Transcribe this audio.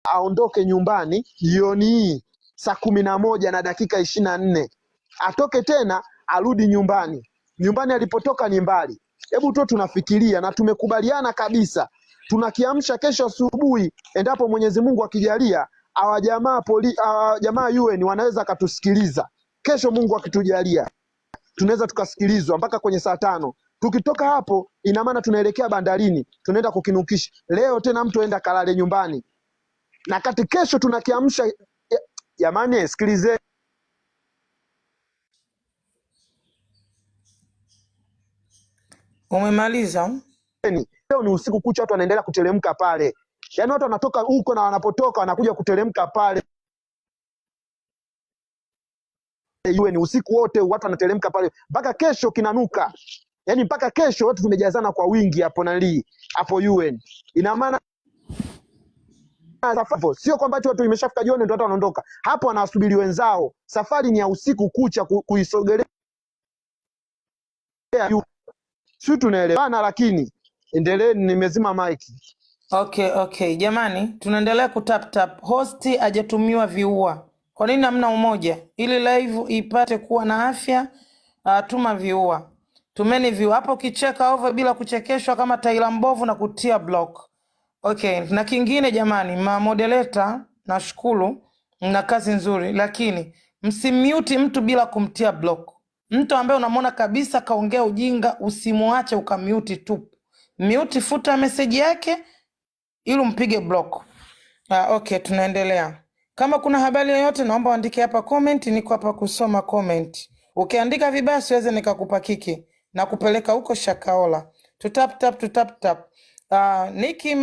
aondoke nyumbani jioni hii saa 11:24, atoke tena arudi nyumbani. Nyumbani alipotoka ni mbali. Hebu tu tunafikiria na tumekubaliana kabisa, tunakiamsha kesho asubuhi, endapo Mwenyezi Mungu akijalia, hawa jamaa UN wanaweza katusikiliza kesho. Mungu akitujalia, tunaweza tukasikilizwa mpaka kwenye saa 5. Tukitoka hapo, ina maana tunaelekea bandarini, tunaenda kukinukisha. Leo tena mtu aenda kalale nyumbani, na kati kesho tunakiamsha. Jamani, sikilizeni. Umemaliza? Leo ni usiku kucha, watu wanaendelea kuteremka pale. Yaani watu wanatoka huko na wanapotoka wanakuja kuteremka pale. Iwe ni usiku wote watu wanateremka pale mpaka kesho kinanuka. Yaani mpaka kesho watu tumejazana kwa wingi hapo UN. Ina maana sio kwamba watu imeshafika jioni ndio watu wanaondoka. Hapo wanawasubiri wenzao. Safari ni ya usiku kucha kuisogelea. Sio, tunaelewana, lakini endeleeni, nimezima mic. Okay. Jamani, tunaendelea kutap. Hosti hajatumiwa viua. Kwa nini hamna umoja? Ili live ipate kuwa na afya, tuma viua. Tumeni viua. Hapo kicheka over bila kuchekeshwa kama taila mbovu na kutia block. Okay, na kingine jamani, moderator nashukuru, na kazi nzuri, lakini msimute mtu bila kumtia block. Mtu ambaye unamwona kabisa kaongea ujinga, usimuache ukamute tu. Mute, futa message yake ili umpige block. Okay, tunaendelea. Kama kuna habari yoyote naomba uandike hapa comment, niko hapa kusoma comment. Ukiandika vibaya siweze nikakupa kiki na kupeleka huko Shakaola. Tutap. Niki